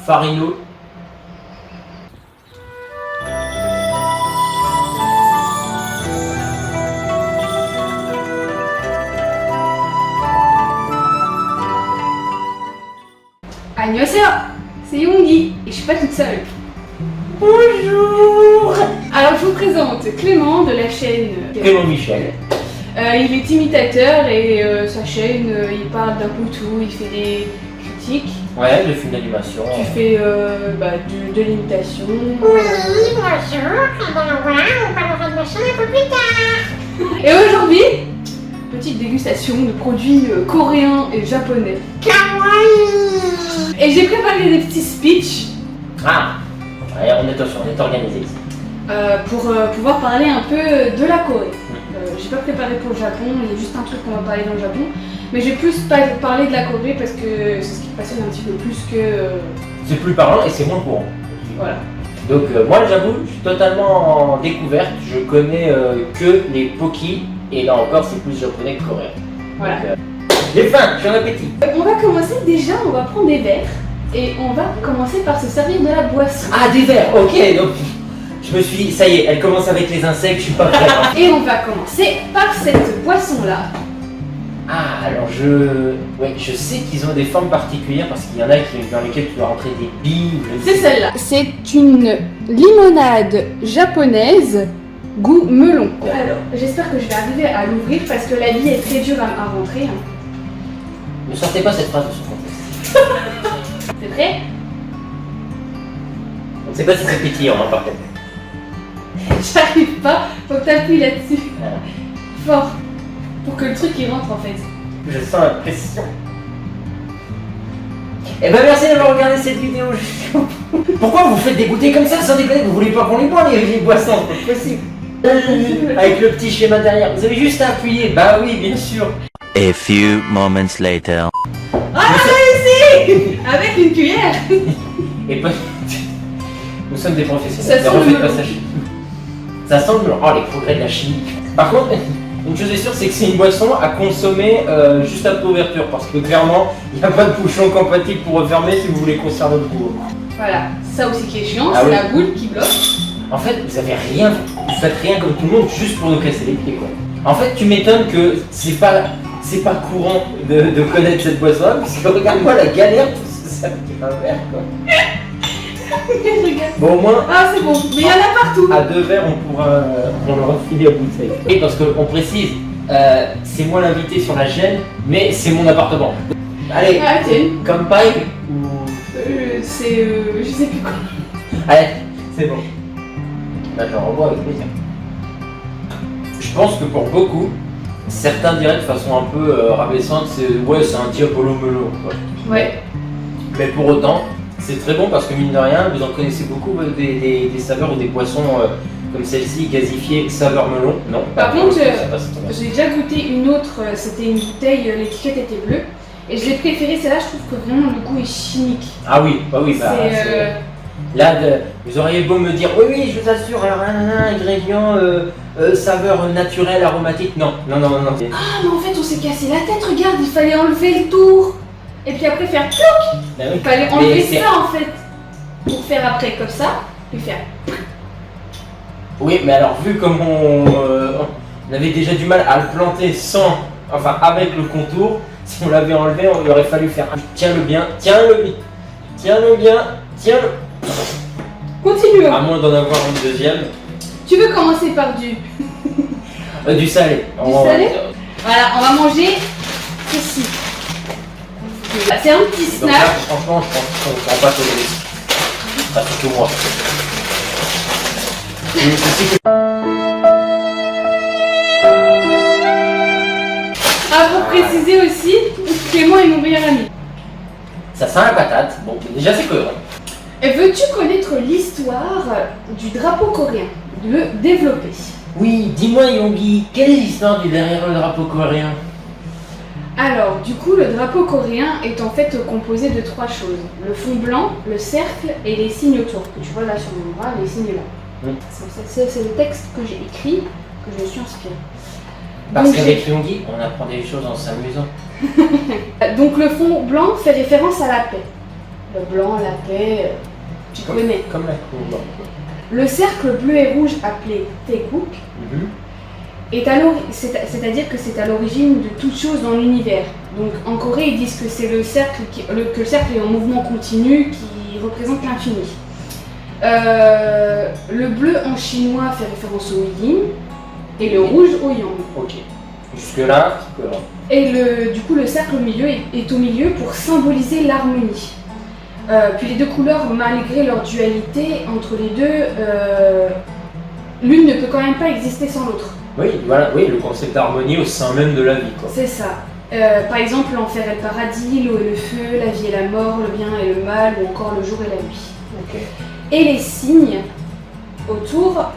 farineux. Annyeonghaseyo, c'est Yoongi et je suis pas toute seule. Bonjour. Alors je vous présente Clément de la chaîne Clément Michel. Il est imitateur et sa chaîne, il parle d'un peu tout, il fait des critiques. Ouais, le film d'animation. Tu fais de l'imitation. Oui, bonjour, et bien voilà, on parlera de ma chaîne un peu plus tard. Et aujourd'hui, petite dégustation de produits coréens et japonais. Kawaii. Et j'ai préparé des petits speeches Ah, ouais, on est organisé ici. pour pouvoir parler un peu de la Corée. J'ai pas préparé pour le Japon, il y a juste un truc qu'on va parler dans le Japon. Mais j'ai plus parlé de la Corée parce que c'est ce qui me passionne un petit peu plus que... C'est plus parlant et c'est moins courant. Voilà. Donc moi j'avoue, je suis totalement en découverte, je connais que les Poki, et là encore c'est plus japonais que coréen. Voilà. Donc, j'ai faim, j'ai un appétit. On va commencer déjà, on va prendre des verres et on va commencer par se servir de la boisson. Ah, des verres, ok, donc je me suis dit, ça y est, elle commence avec les insectes, je suis pas prêt. Hein. Et on va commencer par cette boisson-là. Ah, alors je sais qu'ils ont des formes particulières parce qu'il y en a dans lesquelles tu dois rentrer des billes ou je ne C'est sais. celle-là. C'est une limonade japonaise goût melon. Alors, j'espère que je vais arriver à l'ouvrir parce que la vie est très dure à rentrer. Hein. Ne sortez pas cette phrase de ce contexte. C'est prêt? On ne sait pas si c'est pétillant, hein, par contre. J'arrive pas, faut que t'appuies là-dessus. Voilà. Fort. Pour que le truc il rentre en fait. Je sens la pression. Eh ben merci d'avoir regardé cette vidéo. Pourquoi vous faites dégoûter comme ça sans déconner? Vous voulez pas qu'on les boit les boissons? C'est pas possible. Avec le petit schéma derrière. Vous avez juste à appuyer. Bah oui, bien sûr. A few moments later. Ah, réussi! Avec une cuillère. Et pas... Nous sommes des professionnels. Ça sent Ne refaites le pas melon. ça chez nous. Ça sent le melon. Oh, les progrès de la chimie. Par contre, une chose est sûre, c'est que c'est une boisson à consommer juste après ouverture. Parce que clairement, il n'y a pas de bouchon compatible pour refermer si vous voulez conserver votre goût. Voilà, ça aussi qui est chiant, Ah c'est oui. la boule qui bloque. En fait, vous avez rien, vous faites rien comme tout le monde juste pour nous casser les pieds, quoi. En fait, tu m'étonnes que c'est pas courant de connaître cette boisson, parce que regarde-moi la galère pour se servir un verre, quoi. Regarde. Bon, au moins, Ah, c'est bon, mais il y en a partout. à 2 verres, on pourra leur refiler à bouteille. Et parce qu'on précise, c'est moi l'invité sur la chaîne, mais c'est mon appartement. Allez, Ah, tiens. comme pipe ou... C'est. Je sais plus quoi. Allez, c'est bon. Là, je revois avec plaisir. Je pense que pour beaucoup, certains diraient de façon un peu rabaissante, c'est un diabolo melon, quoi. Ouais. Mais pour autant, c'est très bon parce que mine de rien, vous en connaissez beaucoup des saveurs ou des boissons comme celle-ci, gasifiée, saveur melon. Non. Par contre, c'est pas cette tendance. j'ai déjà goûté une autre, c'était une bouteille, l'étiquette était bleue. Et je l'ai préférée, celle-là, je trouve que vraiment le goût est chimique. Ah oui, bah oui, bah, C'est. là, vous auriez beau me dire, oui, je vous assure, alors, ingrédients, saveur naturelle, aromatique. Non. Ah, mais en fait, on s'est cassé la tête, regarde, il fallait enlever le tour. Et puis après faire plouc. Bah oui. Il fallait Mais enlever c'est- ça en fait. Pour faire après comme ça, puis faire. Oui, mais alors vu comme on avait déjà du mal à le planter avec le contour, si on l'avait enlevé, il aurait fallu faire tiens-le bien, tiens-le. Continuons. À moins d'en avoir une deuxième. Tu veux commencer par du. Du salé. salé Voilà, on va manger ceci. C'est un petit Donc là, snack. franchement, je pense qu'on ne prend pas trop de risques. Pas surtout moi. Et ceci que- Pour préciser aussi, Clément est mon meilleur ami. Ça sent la patate. Bon, déjà c'est cohérent. Et veux-tu connaître l'histoire du drapeau coréen? Le développer. Oui, dis-moi Yongi, quelle est l'histoire du derrière le drapeau coréen? Alors, du coup, le drapeau coréen est en fait composé de 3 choses. Le fond blanc, le cercle et les signes autour. Que tu vois là sur mon bras, les signes là. Mm. C'est le texte que j'ai écrit, que je me suis inspirée. Parce Donc, qu'avec Yongi, on apprend des choses en s'amusant. Donc le fond blanc fait référence à la paix. Le blanc, la paix, tu connais. Comme la cour. Le cercle bleu et rouge appelé Tekuk c'est-à-dire que c'est à l'origine de toute chose dans l'univers. Donc en Corée, ils disent que c'est le cercle que le cercle est en mouvement continu qui représente l'infini. Le bleu en chinois fait référence au yin et le rouge au yang. Ok. Jusque-là, c'est cohérent. Et du coup, le cercle au milieu est au milieu pour symboliser l'harmonie. Puis les deux couleurs, malgré leur dualité entre les deux, l'une ne peut quand même pas exister sans l'autre. Oui, voilà, oui, le concept d'harmonie au sein même de la vie, quoi. C'est ça. Par exemple, l'enfer et le paradis, l'eau et le feu, la vie et la mort, le bien et le mal, ou encore le jour et la nuit. Ok. Et les signes autour,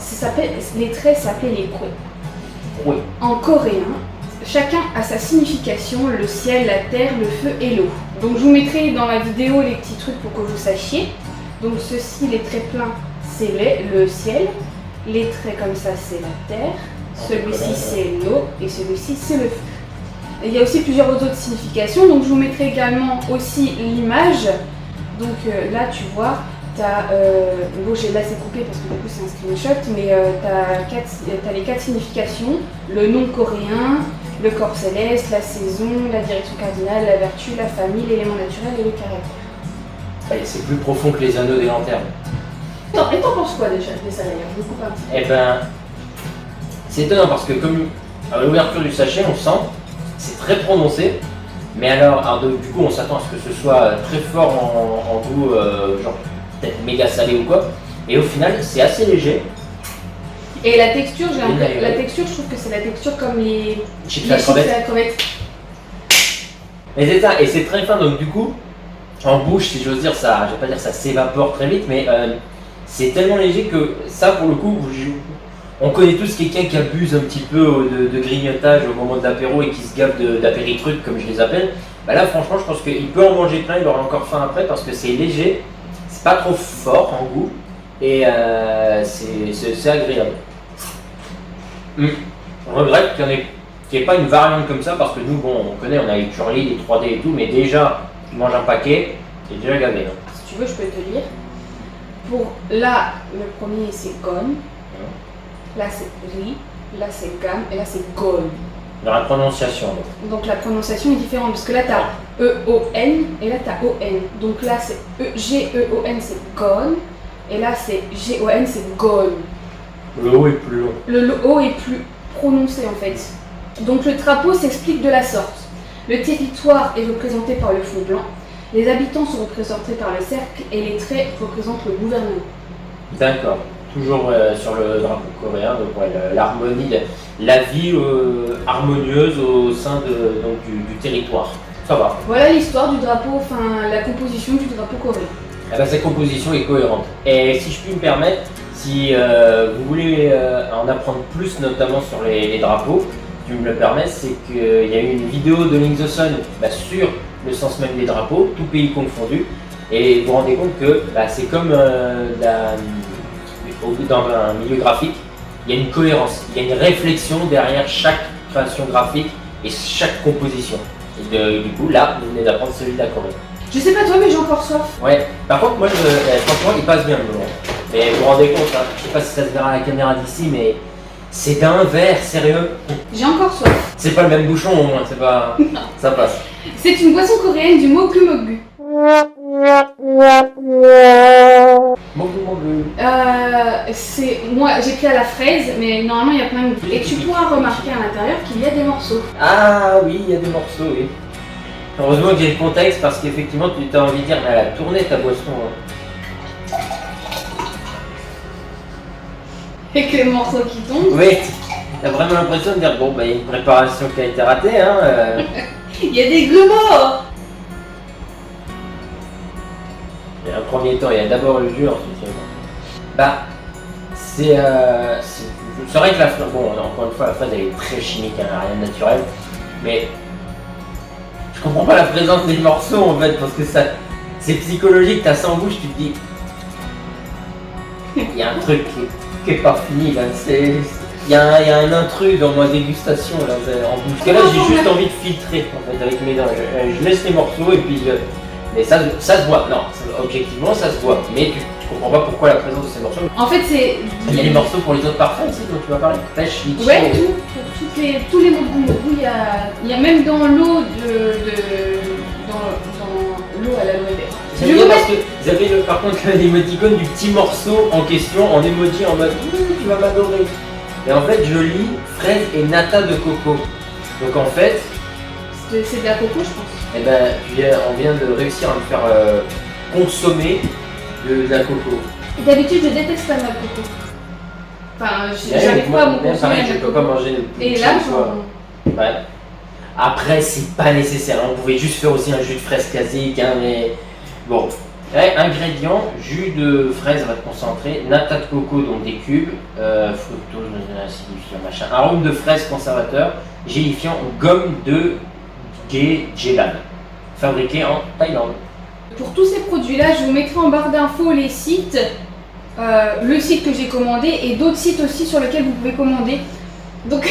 les traits s'appellent les kwe. Oui. En coréen, chacun a sa signification, le ciel, la terre, le feu et l'eau. Donc je vous mettrai dans la vidéo les petits trucs pour que vous sachiez. Donc ceci, les traits pleins, c'est le ciel. Les traits comme ça, c'est la terre. Celui-ci, c'est l'eau. Et celui-ci, c'est le feu. Et il y a aussi plusieurs autres significations. Donc je vous mettrai également aussi l'image. Donc là, tu vois, bon, là c'est coupé parce que du coup c'est un screenshot, mais t'as les 4 significations, le nom coréen, le corps céleste, la saison, la direction cardinale, la vertu, la famille, l'élément naturel et le caractère. Allez, c'est plus profond que les anneaux des lanternes. Et t'en penses quoi déjà de ça d'ailleurs? Je vous coupe un petit peu. Eh ben, c'est étonnant parce que comme à l'ouverture du sachet, on sent, c'est très prononcé, mais alors du coup on s'attend à ce que ce soit très fort en goût, genre peut-être méga salé ou quoi, et au final c'est assez léger. Et la texture, la texture, je trouve que c'est la texture comme les chips à la crevette. Mais c'est ça, et c'est très fin, donc du coup, en bouche, si j'ose dire, ça, je vais pas dire ça s'évapore très vite, mais c'est tellement léger que ça, pour le coup, on connaît tous quelqu'un qui abuse un petit peu de grignotage au moment de l'apéro et qui se gave d'apéritrucs, comme je les appelle. Bah là, franchement, je pense qu'il peut en manger plein, il aura encore faim après, parce que c'est léger, c'est pas trop fort en goût, et c'est agréable. On regrette qu'il n'y ait pas une variante comme ça, parce que nous, bon, on connaît, on a les curly, les 3D et tout, mais déjà, tu manges un paquet, t'es déjà gavé. Hein. Si tu veux, je peux te lire. Pour là, le premier c'est gon, là c'est ri, là c'est gam, et là c'est gon. Dans la prononciation. Donc la prononciation est différente, parce que là t'as E-O-N, et là t'as O-N. Donc là c'est G-E-O-N, c'est gon, et là c'est G-O-N, c'est gon. Le O est plus long. Le O est plus prononcé en fait. Donc le drapeau s'explique de la sorte. Le territoire est représenté par le fond blanc, les habitants sont représentés par le cercle et les traits représentent le gouvernement. D'accord. Toujours sur le drapeau coréen, donc ouais, l'harmonie, la vie harmonieuse au sein du territoire. Ça va. Voilà l'histoire du drapeau, enfin la composition du drapeau coréen. Eh ben, cette composition est cohérente. Et si je puis me permettre, si vous voulez en apprendre plus, notamment sur les drapeaux, tu me le permets, c'est qu'il y a eu une vidéo de Link the Sun sur le sens même des drapeaux, tout pays confondu, et vous vous rendez compte que c'est comme dans un milieu graphique, il y a une cohérence, il y a une réflexion derrière chaque création graphique et chaque composition. Et du coup, là, vous venez d'apprendre celui de la Corée. Je sais pas toi, mais j'ai encore soif. Ouais, par contre, moi, franchement, il passe bien le moment. Mais vous vous rendez compte, hein, je sais pas si ça se verra à la caméra d'ici, mais c'est d'un verre, sérieux. J'ai encore soif. C'est pas le même bouchon au moins, c'est pas. Ça passe. C'est une boisson coréenne du mogu mogu. Moi j'ai pris à la fraise, mais normalement il y a plein de goûts. Et tu pourras remarquer à l'intérieur qu'il y a des morceaux. Ah oui, il y a des morceaux, oui. Heureusement que j'ai le contexte parce qu'effectivement tu as envie de dire, mais elle a tourné ta boisson. Hein. Avec les morceaux qui tombent. Oui, t'as vraiment l'impression de dire, bon, il y a une préparation qui a été ratée, hein. Il y a des grumeaux. Il y a un premier temps, il y a d'abord le jus, ensuite c'est vrai que la fraise, bon, encore une fois, la fraise elle est très chimique, elle n'a rien de naturel, mais je comprends pas la présence des morceaux en fait, parce que c'est psychologique, t'as ça en bouche, tu te dis, il y a un truc qui est pas fini là, il y a un intrus dans ma dégustation là, en bouche. Parce que là j'ai juste envie de filtrer en fait avec mes dents, je laisse les morceaux et puis Mais ça se voit. Non, objectivement, ça se voit. Mais tu comprends pas pourquoi la présence de ces morceaux. En fait, c'est. Il y a les morceaux pour les autres parfums aussi dont tu vas parler. Pêche, litchi. Ouais, tout. Pour tous les mots il y a même dans l'eau dans l'eau à l'aloe vera. Je J'aime vais bien vous parce mettre. que vous avez par contre l'émoticône du petit morceau en question en emoji en mode tu vas m'adorer. Et en fait, je lis fraise et nata de coco. Donc en fait, C'est de la coco, je pense. eh ben, on vient de réussir à me faire consommer de la coco. Et d'habitude, je déteste pas la coco. Enfin, j'arrive pas à me Même consommer pareil, la je peux coco. pas manger de Et là, Ouais. Après, c'est pas nécessaire. On pouvait juste faire aussi un jus de fraise classique, hein, mais bon. Ouais, ingrédients, jus de fraise concentré, nata de coco, donc des cubes, fructose, acidifiant, machin, arôme de fraise conservateur, gélifiant, gomme de Gelan, fabriqué en Thaïlande. Pour tous ces produits-là, je vous mettrai en barre d'infos les sites, le site que j'ai commandé et d'autres sites aussi sur lesquels vous pouvez commander. Donc,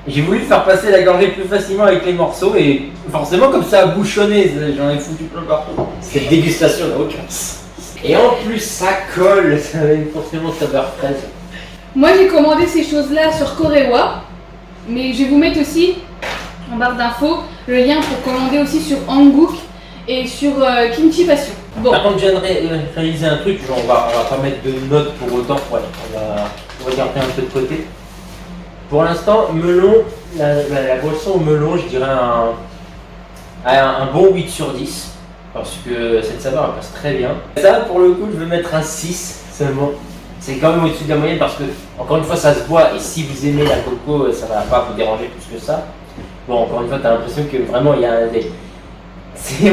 J'ai voulu faire passer la gorgée plus facilement avec les morceaux et forcément comme ça a bouchonné, j'en ai foutu plein partout. Cette dégustation n'a aucun sens. Et en plus ça colle, ça avait forcément saveur fraise. moi j'ai commandé ces choses-là sur Korewa, mais je vais vous mettre aussi en barre d'infos le lien pour commander aussi sur Hanguk et sur Kimchi Passion. Bon, Par contre je viens de réaliser un truc, genre, on va pas mettre de notes pour autant, ouais, on va garder un peu de côté. Pour l'instant, melon, la boisson au melon, je dirais un bon 8 sur 10. Parce que cette saveur elle passe très bien. Ça, pour le coup, je vais mettre un 6 seulement. C'est quand même au-dessus de la moyenne parce que, encore une fois, ça se boit. Et si vous aimez la coco, ça va pas vous déranger plus que ça. Bon, encore une fois, tu as l'impression que vraiment, il y a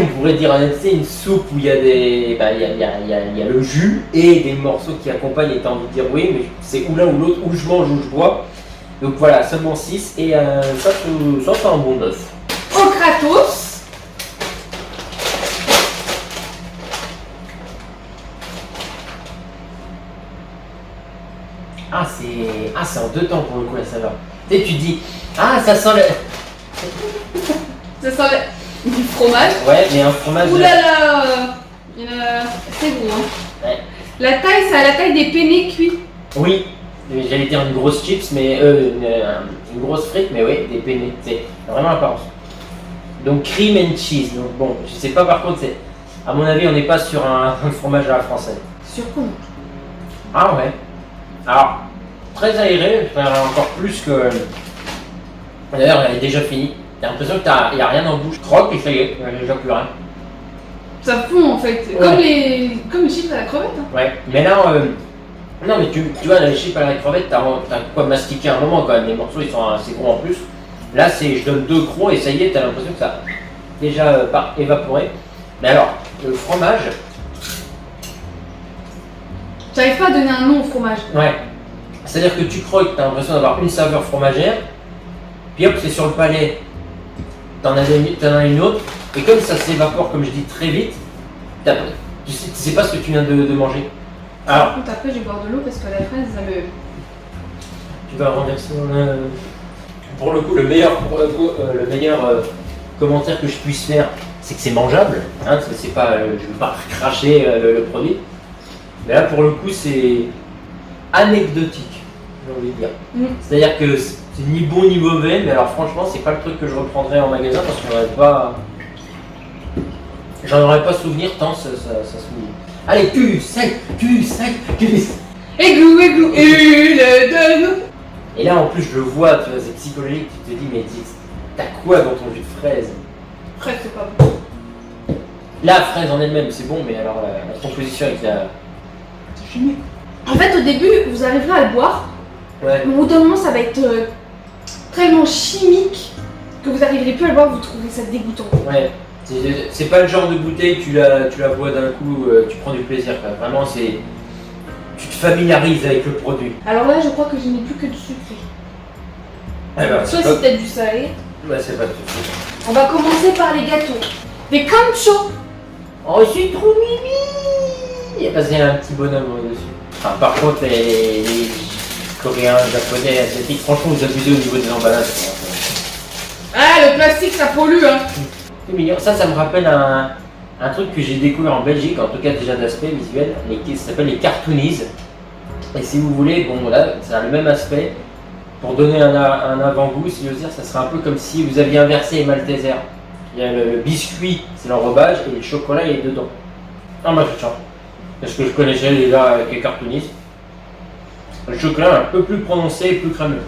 on pourrait dire une soupe où il y a des, il y a le jus et des morceaux qui accompagnent. Et tu as envie de dire oui, mais c'est ou l'un ou l'autre, ou je mange ou je bois. Donc voilà, seulement 6 et ça c'est un bon 9. au Kratos. C'est en deux temps pour le coup la saveur. Tu sais, tu dis, ça sent Ça sent du fromage. Ouais, mais un fromage. Ouh là là, c'est gros. Hein. Ouais. La taille, c'est à la taille des penne cuits. Oui, j'allais dire une grosse chips, mais une grosse frite, mais oui, des penne. C'est vraiment l'apparence. Donc cream and cheese. Donc bon, je sais pas par contre, à mon avis, on n'est pas sur un fromage à la française. Surprenant. Ah ouais. Alors, très aéré, encore plus que. D'ailleurs, elle est déjà finie. T'as l'impression qu'il n'y a rien en bouche. Croque et ça y est, il n'y a déjà plus rien. Ça fond en fait, Ouais. comme les chips à la crevette. Hein. Ouais, mais là, non, mais tu vois, les chips à la crevette, t'as quoi mastiquer un moment quand même. Les morceaux ils sont assez gros en plus. Là, je donne 2 crocs et ça y est, t'as l'impression que ça a déjà évaporé. Mais alors, le fromage, J'arrive pas à donner un nom au fromage. ouais. C'est-à-dire que tu croques, t'as l'impression d'avoir une saveur fromagère, puis hop, c'est sur le palais, t'en as une autre, et comme ça s'évapore, comme je dis, très vite, tu sais pas ce que tu viens de manger. Alors, Par contre, après, je vais boire de l'eau parce que la fraise, ça me. tu vas renverser pour le coup, le meilleur commentaire que je puisse faire, c'est que c'est mangeable, hein, c'est pas, je ne veux pas cracher le produit. Mais là, pour le coup, c'est anecdotique, j'ai envie de dire. C'est-à-dire que c'est ni bon ni mauvais, mais alors franchement, c'est pas le truc que je reprendrais en magasin parce que j'en aurais pas souvenir tant ça se mouille. Allez, tu sec. Églou, une de nous. Et là, en plus, je le vois, tu vois, c'est psychologique, tu te dis, mais t'as quoi dans ton jus de fraise? Fraise, c'est pas bon. La fraise en elle-même, c'est bon, mais alors la composition avec la. C'est chimique. En fait, au début, vous arriverez à le boire, Ouais. mais au bout d'un moment, ça va être tellement chimique que vous n'arriverez plus à le boire, vous trouverez ça dégoûtant. Ouais. C'est pas le genre de bouteille, tu la bois d'un coup, tu prends du plaisir, quoi. Vraiment, tu te familiarises avec le produit. Alors là, je crois que je n'ai plus que du sucré. Soit c'est c'est peut-être du salé. Ouais, c'est pas tout de suite. On va commencer par les gâteaux. Des cancho. Oh, c'est trop mimi! Il y a passé un petit bonhomme dessus. Enfin, par contre, les Coréens, Japonais, Asiatiques, franchement, vous abusez au niveau des emballages. Ah, le plastique, ça pollue, hein. C'est mignon. Ça me rappelle un truc que j'ai découvert en Belgique, en tout cas déjà d'aspect visuel, ça s'appelle les cartoonies. Et si vous voulez, bon là, ça a le même aspect. Pour donner un avant-goût, si j'ose dire, ça serait un peu comme si vous aviez inversé les Maltesers. Il y a le biscuit, c'est l'enrobage, et le chocolat il est dedans. Ah, moi je change. Parce que je connaissais déjà avec les cartoonistes. Le chocolat est un peu plus prononcé et plus crémeux.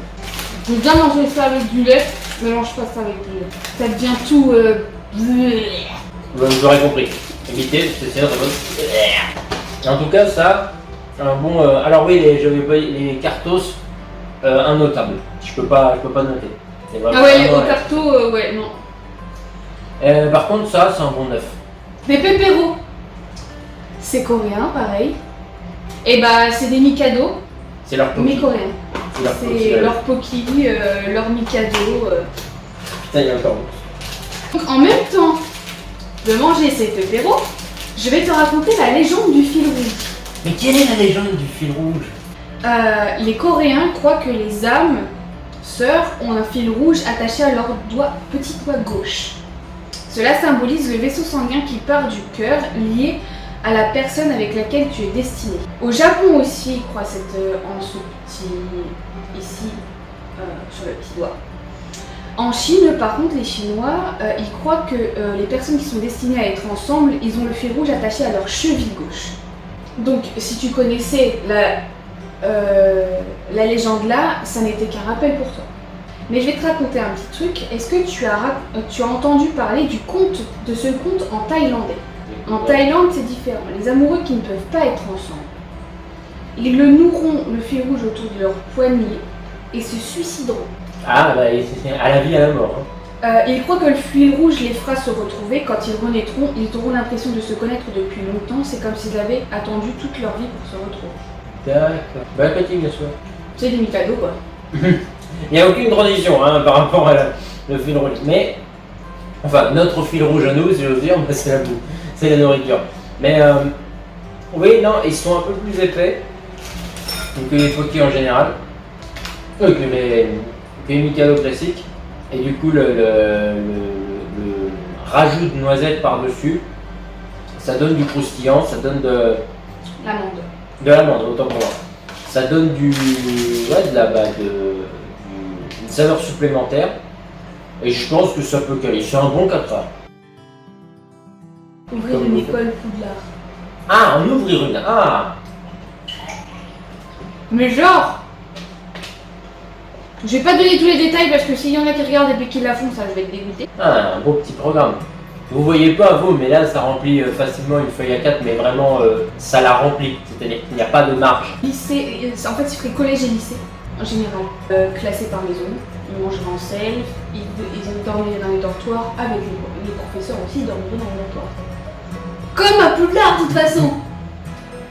Je veux bien manger ça avec du lait, mais mange pas ça avec du lait. Ça devient tout. Vous aurez compris. Évitez, c'est ça, ça va. En tout cas, ça, un bon. Alors oui, j'avais pas les cartos, un notable. Je peux pas noter. C'est vraiment- Ah ouais, les vraiment, hauts cartos, ouais, non. par contre, ça, c'est un bon neuf. Les pépéros, c'est coréen, pareil. Et bah, c'est des Mikado, C'est leur mais poki. coréens. C'est leur poki, C'est ouais. leur Poki, leur Mikado. Putain, il y a encore. Donc, en même temps de manger ces pépéros, je vais te raconter la légende du fil rouge. Mais quelle est la légende du fil rouge? Les Coréens croient que les âmes sœurs ont un fil rouge attaché à leur petit doigt gauche. Cela symbolise le vaisseau sanguin qui part du cœur, lié à la personne avec laquelle tu es destiné. Au Japon aussi, ils croient en ce petit ici sur le petit doigt. En Chine, par contre, les Chinois, ils croient que les personnes qui sont destinées à être ensemble, ils ont le fil rouge attaché à leur cheville gauche. Donc, si tu connaissais la légende là, ça n'était qu'un rappel pour toi. Mais je vais te raconter un petit truc. Est-ce que tu as entendu parler de ce conte en thaïlandais? En Thaïlande, c'est différent. Les amoureux qui ne peuvent pas être ensemble, ils le noueront le fil rouge autour de leur poignet et se suicideront. Ah, bah, à la vie, à la mort. Hein. Ils croient que le fil rouge les fera se retrouver. Quand ils renaîtront, ils auront l'impression de se connaître depuis longtemps. C'est comme s'ils avaient attendu toute leur vie pour se retrouver. D'accord. Bah, continue, bien sûr. C'est des Mikado, quoi. Il n'y a aucune transition hein, par rapport à le fil rouge. Mais, enfin, notre fil rouge à nous, si j'ose dire, bah, c'est la boue, c'est la nourriture. Mais, oui, non, ils sont un peu plus épais que les Poki en général, que les Mikado classiques. Et du coup, le rajout de noisettes par-dessus, ça donne du croustillant, ça donne L'amande. de l'amande, autant pour moi. Ça donne une saveur supplémentaire. Et je pense que ça peut caler. C'est un bon 4 heures. Ouvrir une école Poudlard. Ah, en ouvrir une. Ah, Mais genre, je vais pas donner tous les détails parce que s'il y en a qui regardent et puis qui la font, ça je vais être dégoûté. ah, un beau petit programme. Vous voyez pas vous, mais là ça remplit facilement une feuille A4, mais vraiment ça la remplit. C'est-à-dire qu'il n'y a pas de marge. Lycée, en fait, il ferait collège et lycée en général. Classés par les zones, ils mangeraient en self, ils dormiraient dans les dortoirs avec les professeurs aussi, ils dormiraient dans les dortoirs. Comme à Poudlard de toute façon.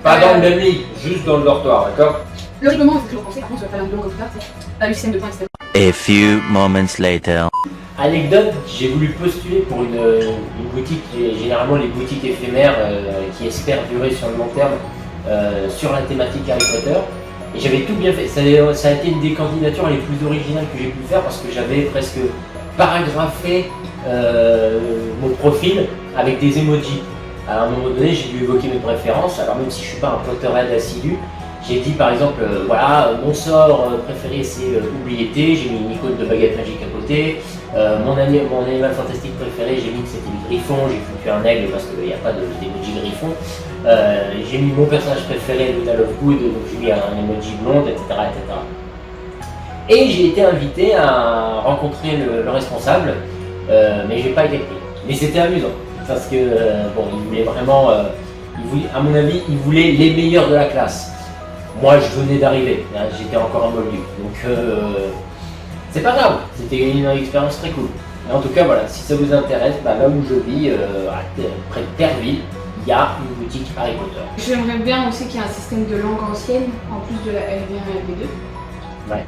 Pas dans le même lit, juste dans le dortoir, d'accord? Le règlement, il faut toujours penser, par contre, ça va faire un peu comme Poudlard, c'est le système de points, etc. A few moments later. Anecdote, j'ai voulu postuler pour une boutique, généralement les boutiques éphémères qui espèrent durer sur le long terme sur la thématique Harry Potter. Et j'avais tout bien fait. Ça a été une des candidatures les plus originales que j'ai pu faire parce que j'avais presque paragraphé mon profil avec des emojis. À un moment donné, j'ai dû évoquer mes préférences. Alors même si je suis pas un Potterhead assidu, j'ai dit par exemple, voilà, mon sort préféré c'est oubliété, j'ai mis une icône de baguette magique à côté. Mon animal fantastique préféré, j'ai mis que c'était le griffon, j'ai foutu un aigle parce qu'il n'y a pas d'emoji griffon. J'ai mis mon personnage préféré, Luna Lovegood, donc j'ai mis un emoji blonde, etc. etc. Et j'ai été invité à rencontrer le responsable, mais j'ai pas été pris. Mais c'était amusant, parce que bon, il voulait vraiment, à mon avis, il voulait les meilleurs de la classe. Moi, je venais d'arriver, j'étais encore un moldu, donc c'est pas grave, c'était une expérience très cool. Et en tout cas, voilà, si ça vous intéresse, bah, là où je vis, près de Terreville, il y a une boutique Harry Potter. J'aimerais bien aussi qu'il y ait un système de langue ancienne, en plus de la LV1 et LV2. Ouais.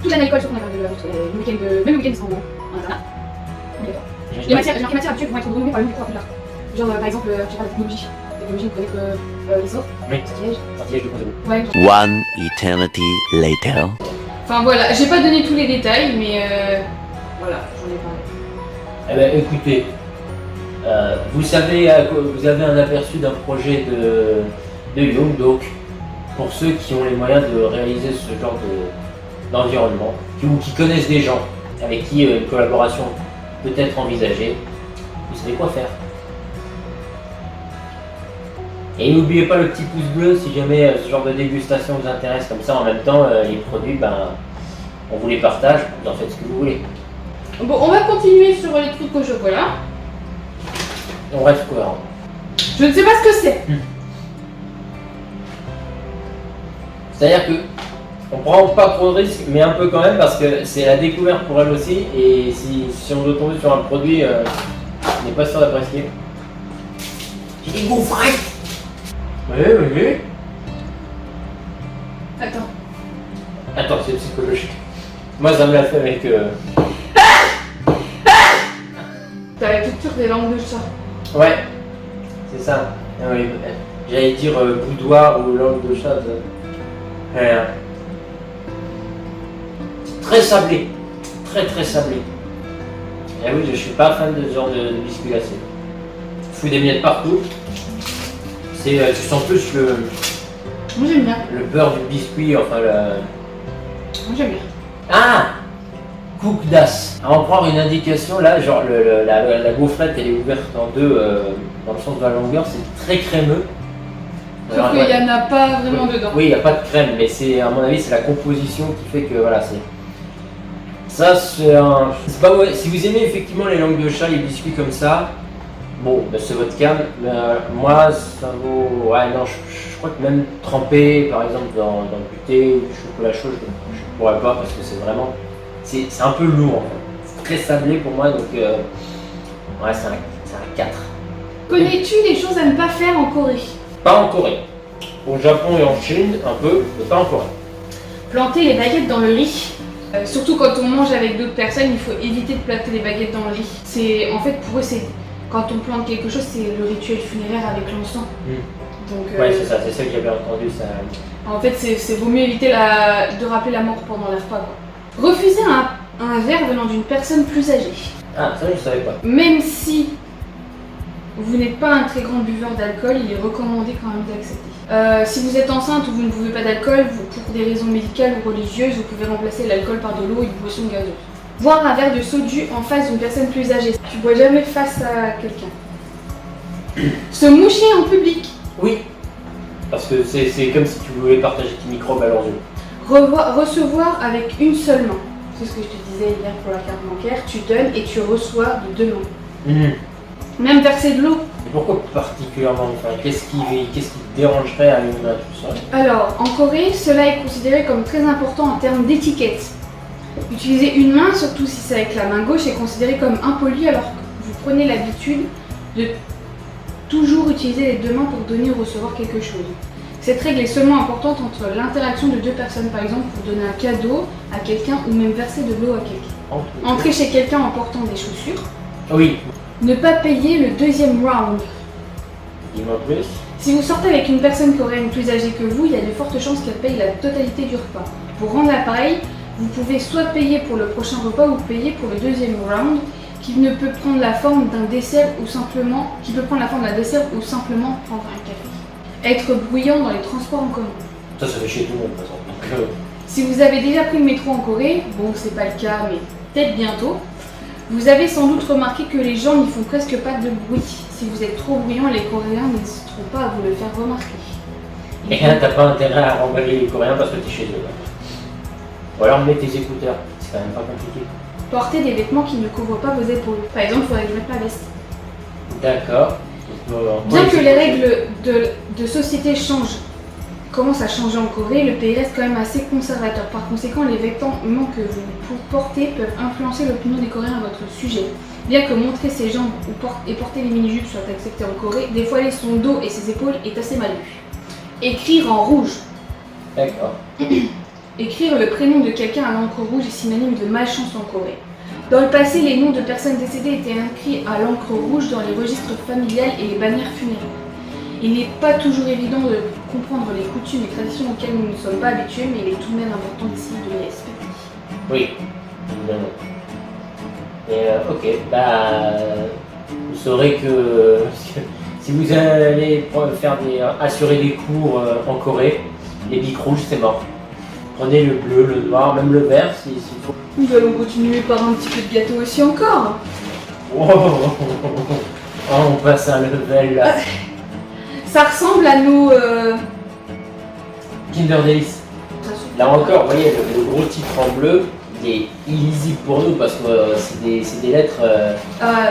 Toute l'année à l'école, surtout on a de le week-end même le week-end, c'est en internat. Les matières actuelles vont être renommées par le même cours à Poudlard. Genre, par exemple, je sais pas, la technologie. Technologie, vous connaissez les sorts, Oui. sortilège. De Conzalo. Ouais. One eternity later. Enfin voilà, j'ai pas donné tous les détails, mais voilà, j'en ai parlé. Eh ben écoutez, vous avez un aperçu d'un projet de Young, donc pour ceux qui ont les moyens de réaliser ce genre d'environnement, ou qui connaissent des gens avec qui une collaboration peut être envisagée, vous savez quoi faire. Et n'oubliez pas le petit pouce bleu si jamais ce genre de dégustation vous intéresse, comme ça en même temps les produits, on vous les partage, vous en faites ce que vous voulez. Bon, on va continuer sur les trucs au chocolat. On reste cohérent. Je ne sais pas ce que c'est. C'est-à-dire que on prend pas trop de risques, mais un peu quand même, parce que c'est la découverte pour elle aussi, et si on doit tomber sur un produit, on n'est pas sûr d'apprécier. J'ai des gaufrettes. Oui. Attends, c'est psychologique. Moi, ça me l'a fait avec... T'as la texture des langues de chat. Ouais, c'est ça. Ah oui, j'allais dire boudoir ou langue de chat. C'est très sablé. Très sablé. Et oui, je suis pas fan de ce genre de biscuit glacé. Fous des miettes partout. Tu sens plus Moi j'aime bien. le beurre du biscuit, enfin le... Moi j'aime bien. Ah, Cook Das. À en prendre une indication, là, genre la gaufrette, elle est ouverte en deux, dans le sens de la longueur, c'est très crémeux. Sauf qu'il n'y en a pas vraiment dedans. Oui, il n'y a pas de crème, mais c'est, à mon avis, c'est la composition qui fait que, voilà, c'est... Ça, c'est un... C'est pas mauvais. Si vous aimez effectivement les langues de chat, les biscuits comme ça, bon, c'est votre cam. Mais moi, ça vaut... Ouais, non, je crois que même tremper, par exemple, dans du thé ou du chocolat chaud, je pourrais pas, parce que c'est vraiment... C'est un peu lourd, en fait. C'est très sablé pour moi, donc... Ouais, c'est un 4. Connais-tu les choses à ne pas faire en Corée? Pas en Corée. Au Japon et en Chine, un peu, mais pas en Corée. Planter les baguettes dans le riz. Surtout quand on mange avec d'autres personnes, il faut éviter de planter les baguettes dans le riz. C'est, en fait, pour eux, c'est quand on plante quelque chose, c'est le rituel funéraire avec l'encens. Donc, ouais, c'est ça que j'avais entendu. Ça... En fait, c'est vaut mieux éviter de rappeler la mort pendant les repas. Quoi. Refuser un verre venant d'une personne plus âgée. Ah, ça, je savais pas. Même si vous n'êtes pas un très grand buveur d'alcool, il est recommandé quand même d'accepter. Si vous êtes enceinte ou vous ne buvez pas d'alcool, pour des raisons médicales ou religieuses, vous pouvez remplacer l'alcool par de l'eau et une boisson gazeuse. Boire un verre de soju en face d'une personne plus âgée. Tu bois jamais face à quelqu'un. Se moucher en public. Oui, parce que c'est comme si tu voulais partager tes microbes à leurs yeux. Recevoir avec une seule main. C'est ce que je te disais hier pour la carte bancaire. Tu donnes et tu reçois de deux mains. Même verser de l'eau. Et pourquoi particulièrement, enfin, qu'est-ce qui te dérangerait à une main tout seul? Alors, en Corée, cela est considéré comme très important en termes d'étiquette. Utiliser une main, surtout si c'est avec la main gauche, est considéré comme impoli alors que vous prenez l'habitude de toujours utiliser les deux mains pour donner ou recevoir quelque chose. Cette règle est seulement importante entre l'interaction de deux personnes, par exemple pour donner un cadeau à quelqu'un ou même verser de l'eau à quelqu'un. Entrer chez quelqu'un en portant des chaussures. Oui. Ne pas payer le deuxième round. Dis-moi plus. Si vous sortez avec une personne coréenne plus âgée que vous, il y a de fortes chances qu'elle paye la totalité du repas. Pour rendre l'appareil, vous pouvez soit payer pour le prochain repas ou payer pour le deuxième round, qui ne peut prendre la forme d'un dessert ou simplement, prendre un café. Être bruyant dans les transports en commun. Ça fait chez tout le monde, de toute façon. Donc, Si vous avez déjà pris le métro en Corée, bon c'est pas le cas, mais peut-être bientôt, vous avez sans doute remarqué que les gens n'y font presque pas de bruit. Si vous êtes trop bruyant, les Coréens n'hésiteront pas à vous le faire remarquer. et là, t'as pas intérêt à remballer les Coréens parce que t'es chez eux. Ou alors mets tes écouteurs, c'est quand même pas compliqué. Portez des vêtements qui ne couvrent pas vos épaules. Par exemple, il faudrait que je mette ma veste. D'accord. Bien que les règles de société commencent à changer en Corée, le pays reste quand même assez conservateur. Par conséquent, les vêtements que vous portez peuvent influencer l'opinion des Coréens à votre sujet. Bien que montrer ses jambes et porter les mini-jupes soit accepté en Corée, dévoiler son dos et ses épaules est assez mal vu. Écrire en rouge. D'accord. Écrire le prénom de quelqu'un à l'encre rouge est synonyme de malchance en Corée. Dans le passé, les noms de personnes décédées étaient inscrits à l'encre rouge dans les registres familiales et les bannières funéraires. Il n'est pas toujours évident de comprendre les coutumes et traditions auxquelles nous ne sommes pas habitués, mais il est tout de même important d'essayer de les respecter. Oui, évidemment. Et ok, bah vous saurez que si vous allez assurer des cours en Corée, les bics rouges c'est mort. Prenez le bleu, le noir, même le vert s'il faut. Nous allons continuer par un petit peu de gâteau aussi encore. Oh, on passe à un level là. Ça ressemble à nos... Kinder Delice. Là encore, vous voyez, le gros titre en bleu, il est illisible pour nous parce que c'est des lettres.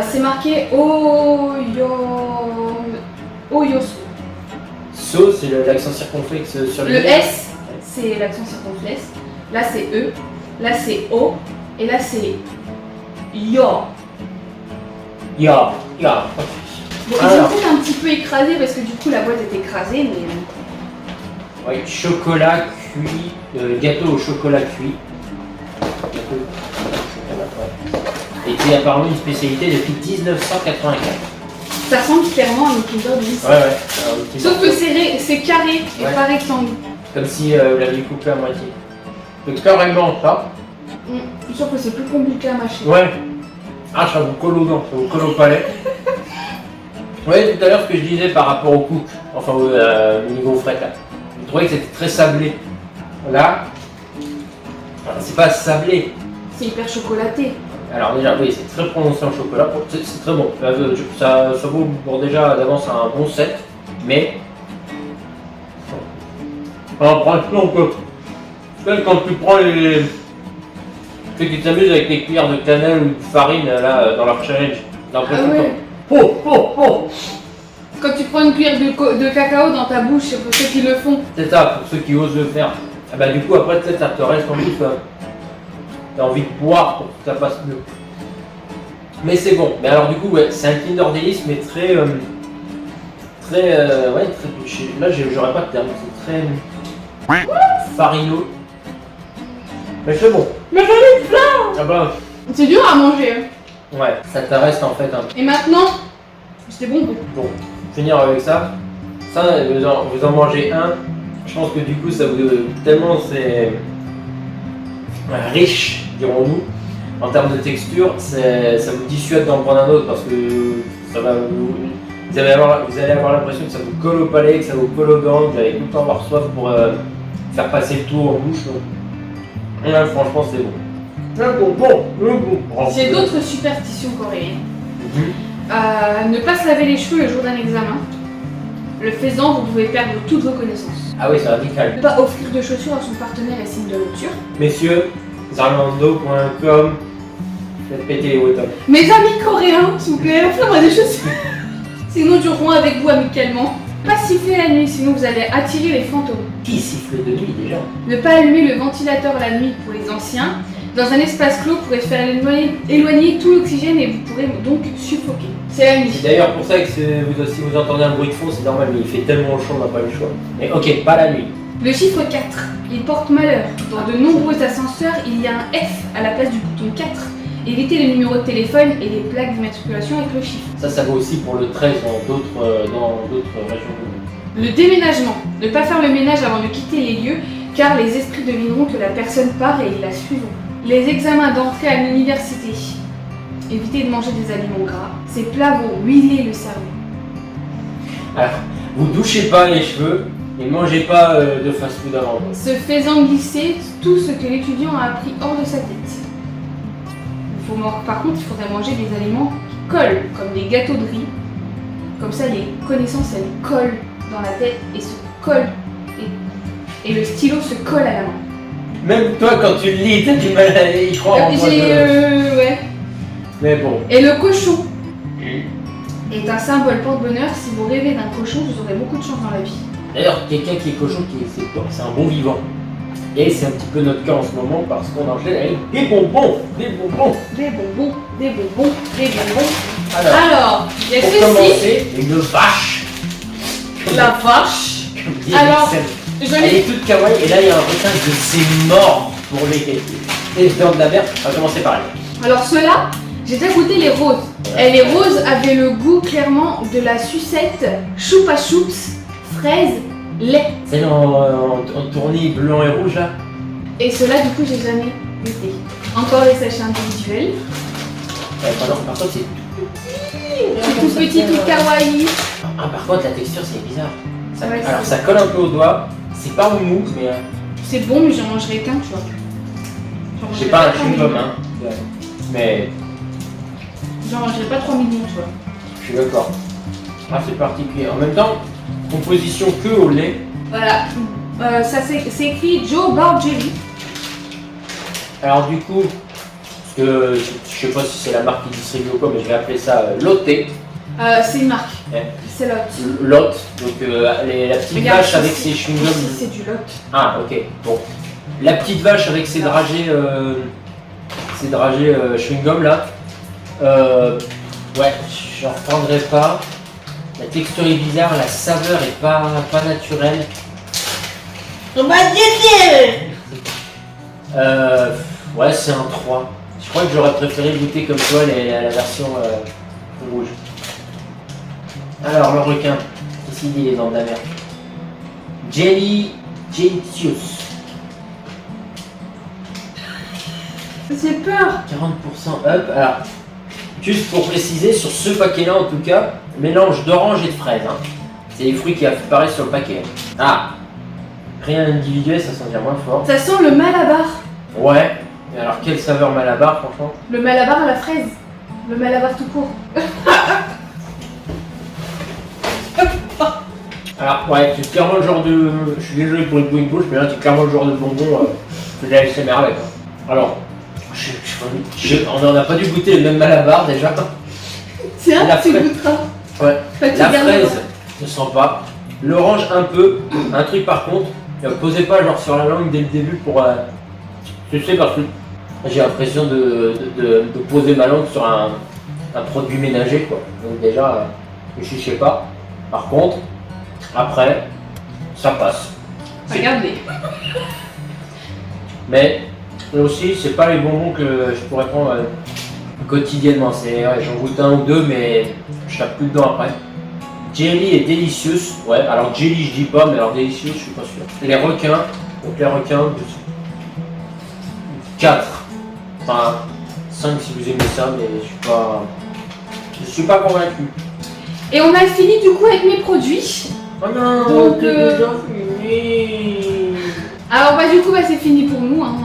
c'est marqué Oyosu. So, c'est l'accent circonflexe sur Le S, c'est l'accent circonflexe. Là, c'est E. Là, c'est O. Et là, c'est Yo. Ya. Bon, ils Alors. ont peut-être un petit peu écrasé parce que du coup, la boîte est écrasée, mais... Oui, chocolat cuit, gâteau au chocolat cuit. Gâteau au chocolat, ouais. Et qui est apparemment une spécialité depuis 1984. Ça ressemble clairement à une Kinder Delice. Ouais. Sauf que c'est carré et Ouais. pas rectangle. Comme si vous l'aviez coupé à moitié. Donc carrément ça. Je suis sûre que c'est plus compliqué à mâcher. Ouais. Ah, ça vous colle aux dents, ça vous colle au palais. Oui, tout à l'heure, ce que je disais par rapport au cook, enfin au mini gaufrette là. Je trouvais que c'était très sablé. Là, c'est pas sablé. C'est hyper chocolaté. Alors déjà, oui, c'est très prononcé en chocolat. C'est très bon. Ça vaut pour déjà d'avance un bon 7. Mais... Alors, franchement, peut-être quand tu prends les... Tu sais qu'ils t'amusent avec les cuillères de cannelle ou de farine là dans leur challenge. J'ai l'impression Ah ouais. Oh. Quand tu prends une cuillère de cacao dans ta bouche, c'est pour ceux qui le font. C'est ça, pour ceux qui osent le faire. Ah bah du coup après peut-être ça te reste en bouche. T'as envie de boire pour que ça passe mieux. Mais c'est bon. Mais alors du coup ouais, c'est un Kinder Delice mais très là j'aurais pas de terme, c'est très farineux. Mais c'est bon. Mais j'en ai plein. Ah bah C'est dur à manger. ouais, ça te reste en fait un Et maintenant, c'est bon. bon. Finir avec ça. Ça vous en mangez un. Je pense que du coup ça vous tellement c'est riche, dirons-nous, en termes de texture, ça vous dissuade d'en prendre un autre parce que ça va vous allez avoir l'impression que ça vous colle au palais, que ça vous colle aux dents, que vous allez tout le temps avoir soif pour faire passer le tour en bouche. Ouais, franchement c'est bon. Bon. J'ai d'autres superstitions coréennes. Mhm. Ne pas se laver les cheveux le jour d'un examen. Le faisant, vous pouvez perdre toute reconnaissance. Ah oui, c'est radical. Ne pas offrir de chaussures à son partenaire est signe de rupture. Messieurs, zalando.com, faites péter les wotons. Mes amis coréens, s'il vous plaît, offrez-moi des chaussures. Sinon, nous jouerons avec vous amicalement. Pas siffler la nuit, sinon vous allez attirer les fantômes. Qui siffle de nuit déjà? Ne pas allumer le ventilateur la nuit pour les anciens. Dans un espace clos, vous pourrez faire éloigner tout l'oxygène et vous pourrez donc suffoquer. C'est la nuit. C'est d'ailleurs pour ça que si vous entendez un bruit de fond, c'est normal, mais il fait tellement chaud, on n'a pas le choix. Mais ok, pas la nuit. Le chiffre 4, il porte malheur. Dans de nombreux ascenseurs, il y a un F à la place du bouton 4. Évitez les numéros de téléphone et les plaques d'immatriculation avec le chiffre. Ça vaut aussi pour le 13 dans d'autres régions. Le déménagement. Ne pas faire le ménage avant de quitter les lieux, car les esprits devineront que la personne part et ils la suivront. Les examens d'entrée à l'université. Évitez de manger des aliments gras. Ces plats vont huiler le cerveau. Alors, vous douchez pas les cheveux et mangez pas de fast-food avant. Se faisant glisser tout ce que l'étudiant a appris hors de sa tête. Par contre, il faudrait manger des aliments qui collent, comme des gâteaux de riz. Comme ça, les connaissances, elles collent dans la tête et se collent. Et le stylo se colle à la main. Même toi, quand tu le lis, t'as du mal à y croire en mode, ouais. Mais bon. Et le cochon est un symbole porte-bonheur. Si vous rêvez d'un cochon, vous aurez beaucoup de chance dans la vie. D'ailleurs, quelqu'un qui est cochon, c'est un bon vivant. Et c'est un petit peu notre cas en ce moment parce qu'on enchaîne avec des bonbons. Alors, il y a Pour ceci. commencer, une vache. La vache. Comme dit Alors, Alexandre. Elle est toute kawaii et là il y a un retain de c'est mort pour les qualités. Et dans de la merde, on va commencer par elle. Alors ceux-là, j'ai déjà goûté les roses. Et les roses avaient le goût clairement de la sucette choupa choups, fraise, lait. Celle en tournis blanc et rouge là. Et ceux-là, du coup, j'ai jamais goûté. Encore les sachets individuels. Ouais, par contre c'est tout petit. C'est tout petit, tout kawaii. Ah, par contre, la texture, c'est bizarre. Ça, Ouais, alors, c'est- ça colle un peu au doigt. C'est pas mou, mais C'est bon, mais j'en mangerai qu'un, tu vois. J'en j'ai mangerai pas un 3 chewing-gum, millions. hein. Mais J'en mangerai pas 3 millions, tu vois. je suis d'accord. Ah, c'est particulier. En même temps, composition que au lait. Voilà. Ça c'est écrit Joe Bar Jelly. Alors, du coup, parce que je sais pas si c'est la marque qui distribue ou quoi, mais je vais appeler ça Lotte. C'est une marque. Ouais. C'est Lot. Lotte, donc la petite Regarde, vache ça, avec c'est- ses chewing-gums. Ici, c'est du Lot. Ah, ok. Bon. La petite vache avec ses dragées, chewing-gum là. Ouais, j'en reprendrai pas. La texture est bizarre, la saveur est pas naturelle. On va dire. Ouais, c'est un 3. Je crois que j'aurais préféré goûter comme toi la version rouge. Alors, le requin. Qu'est-ce qu'il dit les dents de la mer? Jellytius. J'ai peur. 40% up. Alors, juste pour préciser, sur ce paquet-là en tout cas, mélange d'orange et de fraise. Hein. C'est les fruits qui apparaissent sur le paquet. Ah, rien individuel, ça sent bien moins fort. Ça sent le malabar. Ouais, mais alors quelle saveur malabar, franchement. Le malabar à la fraise. Le malabar tout court. Alors, ouais, c'est clairement le genre de. Je suis désolé pour le bruit de bouche, mais là, c'est clairement le genre de bonbon que j'ai ASMR avec. Hein. Alors, on n'en a pas dû goûter le même malabar déjà. Tiens, La tu fraise. goûteras. Ouais. Enfin, tu La gardes fraise, le- je sens pas. L'orange, un peu. Un truc par contre, posez pas genre sur la langue dès le début pour. Je sais parce que j'ai l'impression de poser ma langue sur un produit ménager quoi. Donc déjà, je sais pas. Par contre, après, ça passe. Regardez. Mais là aussi, c'est pas les bonbons que je pourrais prendre quotidiennement. C'est, ouais, j'en goûte un ou deux, mais je tape plus dedans après. Jelly est délicieuse. Ouais, alors jelly, je dis pas, mais alors délicieuse, je suis pas sûr. Les requins, donc les requins, 4. Enfin, 5 si vous aimez ça, mais je suis pas convaincu. Et on a fini du coup avec mes produits. Oh non, Donc, c'est déjà fini. Alors bah du coup bah, c'est fini pour nous. Hein.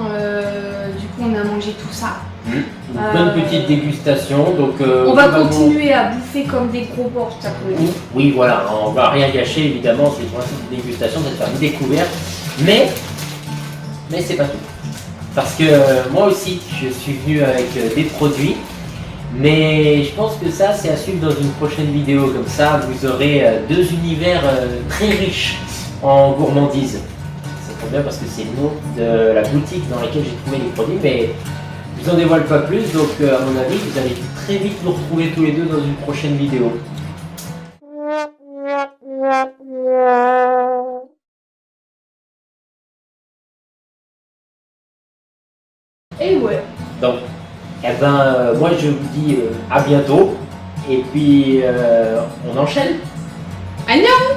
Du coup on a mangé tout ça. Une bonne petite dégustation. Donc, On va globalement- continuer à bouffer comme des gros porcs cet après-midi. Oui, voilà, on va rien gâcher évidemment, c'est le principe de dégustation, c'est de faire une découverte, mais c'est pas tout. Parce que moi aussi, je suis venu avec des produits, mais je pense que ça, c'est à suivre dans une prochaine vidéo, comme ça, vous aurez deux univers très riches en gourmandise. Ça tombe bien parce que c'est le nom de la boutique dans laquelle j'ai trouvé les produits, mais je vous en dévoile pas plus, donc à mon avis, vous allez très vite nous retrouver tous les deux dans une prochaine vidéo. Et ouais. Donc, eh ben, moi je vous dis à bientôt, et puis on enchaîne. Annyeong.